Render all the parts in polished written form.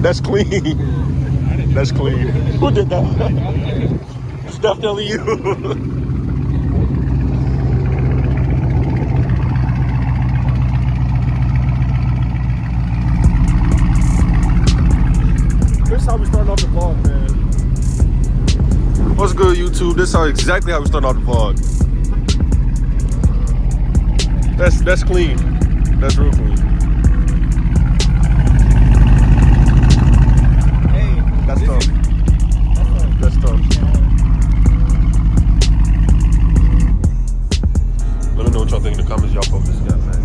That's clean. That's clean. Who did that? It's definitely you. This is how we starting off the vlog, man. What's good, YouTube? This is exactly how we starting off the vlog. That's clean. That's real clean. Hey, that's tough. That's tough. Let me know what y'all think in the comments. Y'all fuck this guy, man.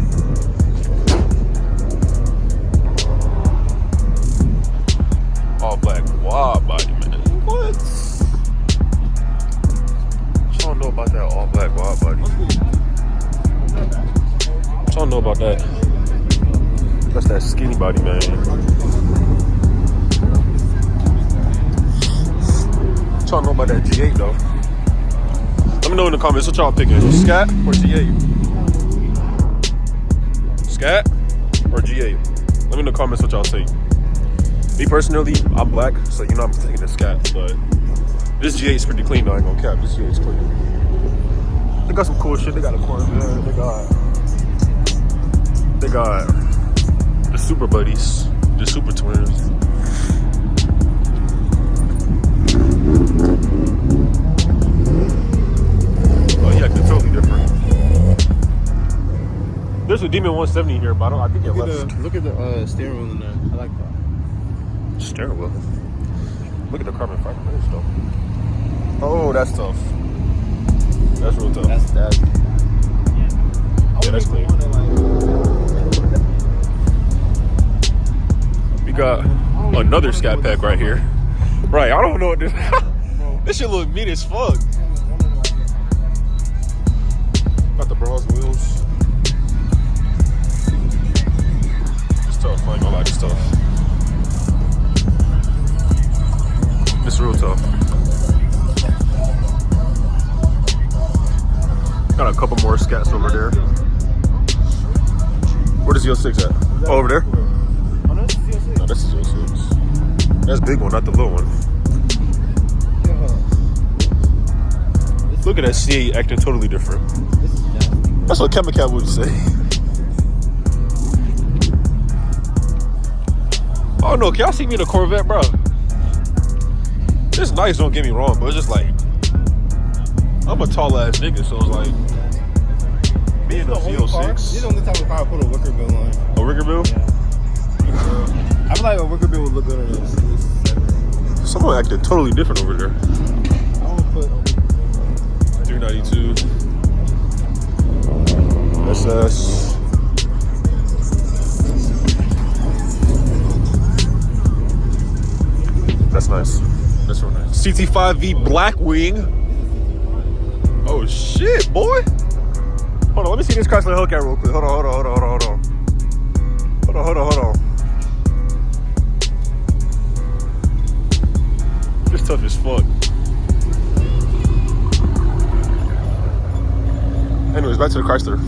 All black wide body, man. What? I don't know about that all black wide body. I don't know about that. That's that skinny body, man. I don't know about that G8 though. Let me know in the comments what y'all picking. Scat or G8? Scat or G8? Let me in the comments what y'all think. Me personally, I'm black, so you know I'm taking the Scat, but this G8 is pretty clean though, I ain't gonna cap. This G8 is clean. They got some cool shit. They got a Corvette. They got the Super Buddies, the Super Twins. Oh yeah, it's totally different. There's a Demon 170 here, but I think it left. Look at the steering wheel in there. I like that. Steering wheel. Look at the carbon fiber. That's tough. Oh, that's tough. That's real tough. That's that. Yeah, that's clean. We got another Scat Pack right here. Right, I don't know what this. This shit look mean as fuck. Got the bronze wheels. It's tough. I ain't gonna lie, it's tough. It's real tough. Got a couple more Scats over there. Where does Z06 at? Oh, over there? Oh, no, this is Z06. No, this is Z06. That's big one, not the little one. Look at that C8 acting totally different. This is nasty. That's what Chemical would say. Oh no, can y'all see me in a Corvette, bro? It's nice, don't get me wrong, but it's just like, I'm a tall ass nigga, so it's like, being a Z06. This is the only type of car I put a wicker bill on. A wicker bill? Yeah. I feel like a wicker bill would look good on this. Someone acted totally different over there. I would put a wicker bill on. 392. SS. That's nice. That's real nice. CT5V Blackwing. Oh shit, boy. Hold on, let me see this Chrysler Hellcat real quick. Hold on. This tough as fuck. Anyways, back to the Chrysler.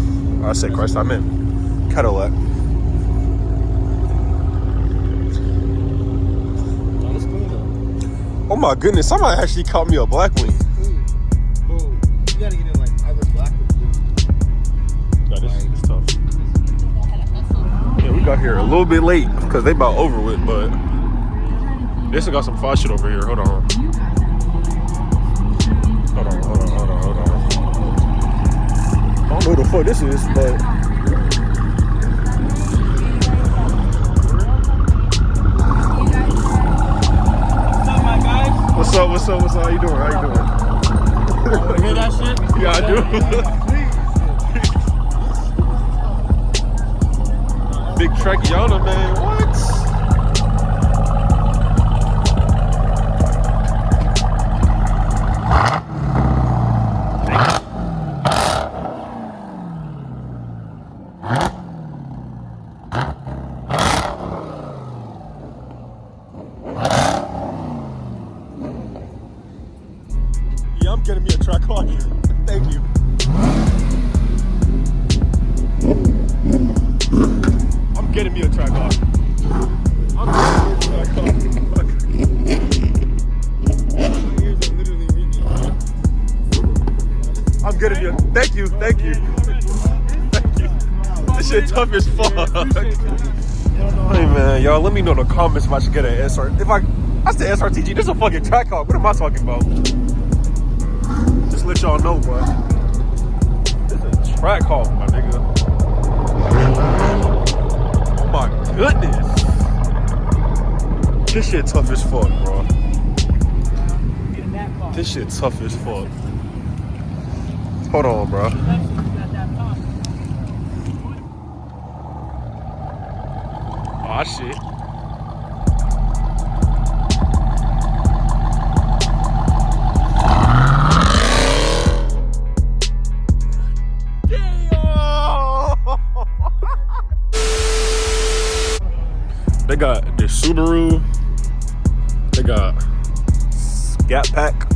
I said Chrysler, I meant Cadillac. Oh my goodness, somebody actually caught me a Blackwing. Well, you gotta get in like either black or blue. No, this is tough. Yeah, we got here a little bit late because they about over with, but they still got some fire shit over here. Hold on. I don't know who the fuck this is, but what's up? How you doing? You hear that shit? Yeah, I do. Big Trackiana, man. What? Yeah, I'm getting me a track on. Thank you. I'm getting me a track on. I'm getting me a track on. shit tough as fuck. Appreciate you. You don't know Hey how. man, y'all, let me know in the comments if I should get an SR. If I said SRTG, this is a fucking track hawk. What am I talking about? Just let y'all know, bro. This is a track hawk, my nigga. Oh my goodness. This shit tough as fuck, bro. Getting that far. This shit tough as fuck. Hold on, bro. Got that top. Aw, shit. They got the Subaru. They got Scat Pack.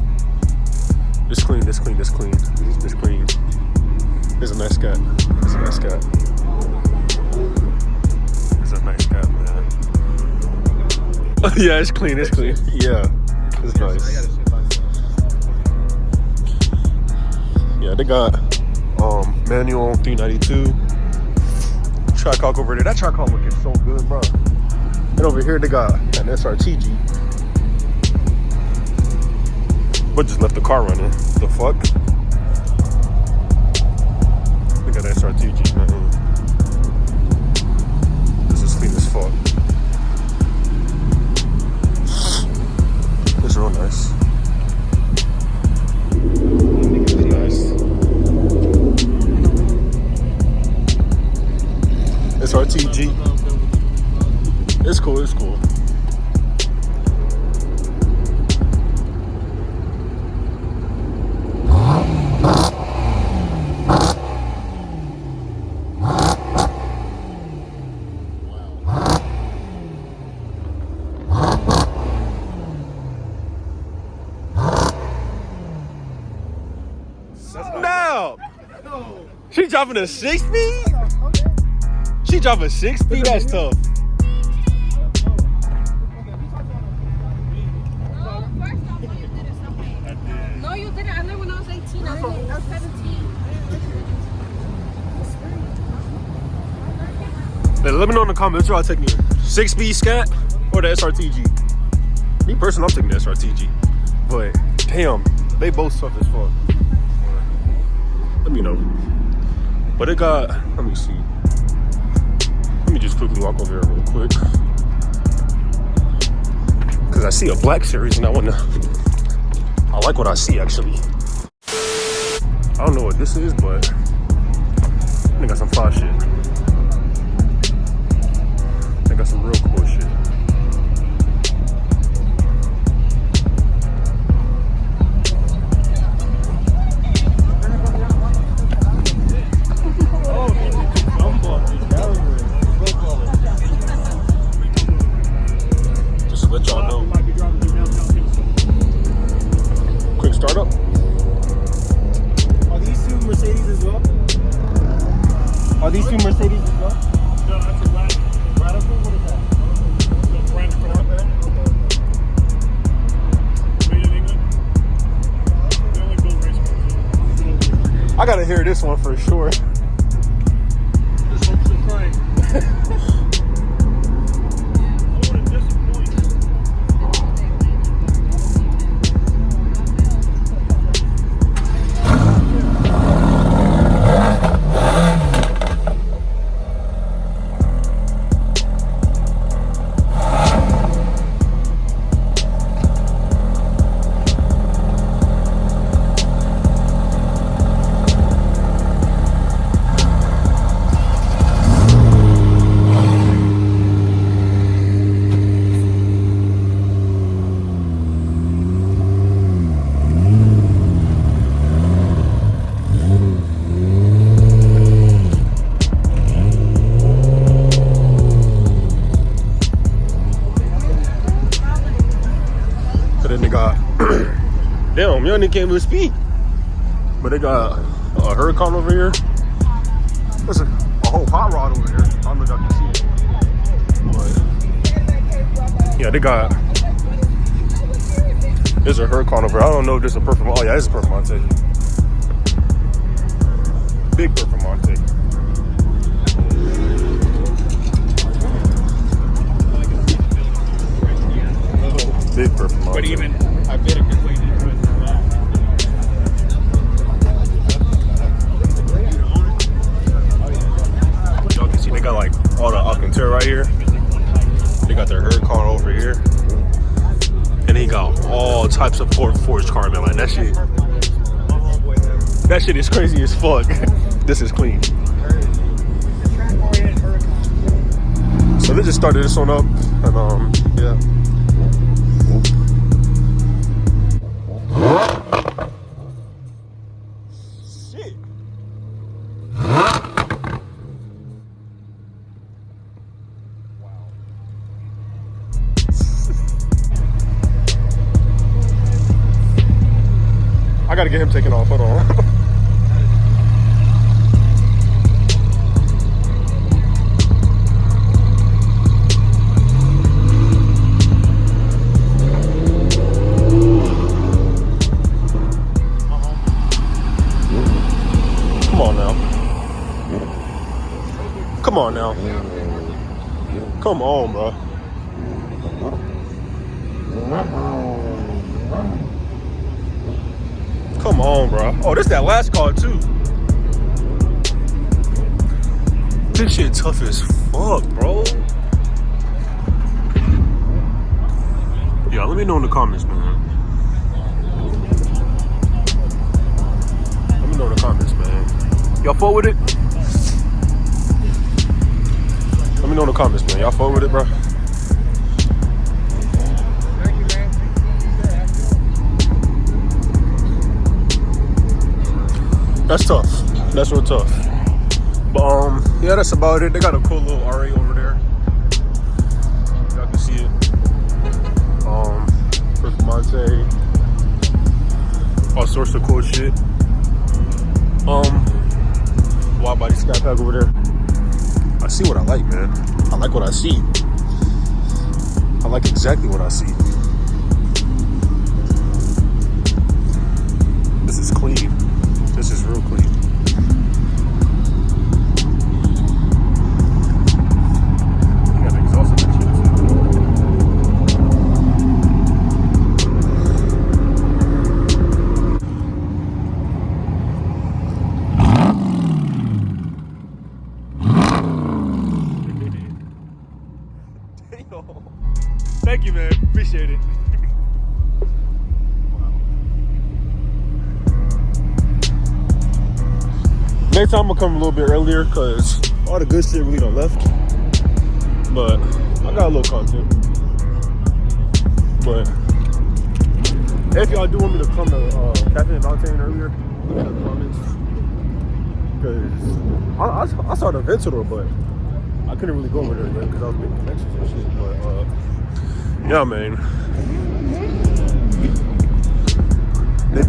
This clean, this clean, this clean. This clean. There's a nice Scat. There's a nice Scat. There's a nice Scat, man. Yeah, it's clean, it's clean. Yeah, it's nice. Yeah, they got manual 392. Track hawk over there. That track hawk looking so good, bro. And over here they got an SRTG. But just left the car running. The fuck? They got an SRTG, man. This is clean as fuck. It's real nice. It's nice. SRTG. It's cool, it's cool. Now, she dropping a 6 speed? She dropping 6 speed? That's tough. No, you didn't. I learned when I was 18. I was 17. Let me know in the comments what y'all taking here. 6-speed Scat or the SRTG? Me personally, I'm taking the SRTG. But damn, they both tough as fuck. Let me know. But it got, let me see. Let me just quickly walk over here real quick. Cause I see a black series and I wanna, I like what I see actually. I don't know what this is, but they got some fly shit. They got some real cool shit. Just to let y'all know. Quick startup. Are these two Mercedes as well? Are these two Mercedes as well? No, that's a Radical. What is that? The brand new car. Made in England. They only build race cars. I gotta hear this one for sure. Just hopes and pray. I want to disappoint you. So then they got, damn, y'all nigga can't really speak. But they got a Huracan over here. There's a whole hot rod over here. I don't know if y'all can see it. But yeah, they got, there's a Huracan over here. I don't know if this is a Performante. Oh yeah, this is a Performante. Big Performante. military right here. They got their hair car over here. And he got all types of Ford Forge car, man. Like, that shit is crazy as fuck. This is clean. So they just started this one up, and yeah. Shit. I gotta get him taken off. Hold on. Come on now. Come on now. Come on, bro. Come on, bro. Oh, this that last car too. This shit tough as fuck, bro. Yeah, let me know in the comments, man. Let me know in the comments, man. Y'all fuck with it? Let me know in the comments, man. Y'all fuck with it, bro? That's tough. That's real tough. But yeah, that's about it. They got a cool little RA over there. Y'all can see it. First Monte. All sorts of cool shit. Wide body sky pack over there. I see what I like, man. I like what I see. I like exactly what I see. This is clean. This is real clean. You got an exhaust in that shit too. Thank you, man. Appreciate it. Next time I'm gonna come a little bit earlier because all the good shit really done left. But I got a little content. But if y'all do want me to come to Cafe and Mountain earlier, put in the comments. Because I saw the Aventador, but I couldn't really go over there yet because I was making connections and shit. But yeah, man.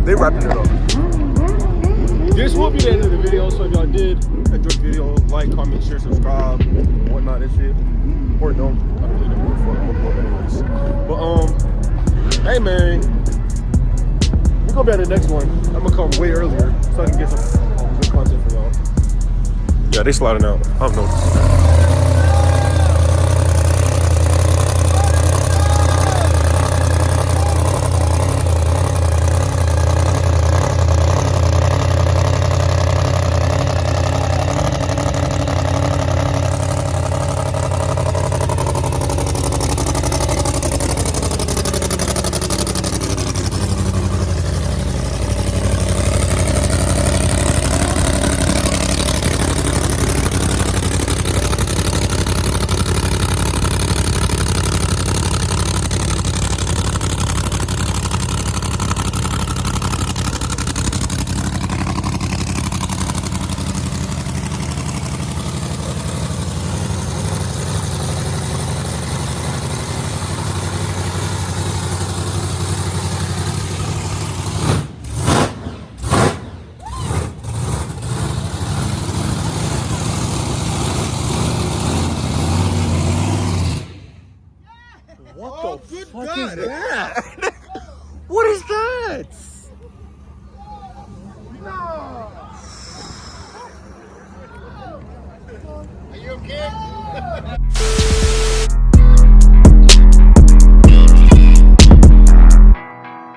They wrapping it up. This will be the end of the video, so if y'all did enjoy the video, like, comment, share, subscribe, whatnot and shit. Or don't. I don't really know what the fuck anyways. But hey man, we're gonna be at the next one. I'm gonna come way earlier so I can get some good content for y'all. Yeah, they sliding out. I don't know. What the fuck is that? What is that? No. Are you okay?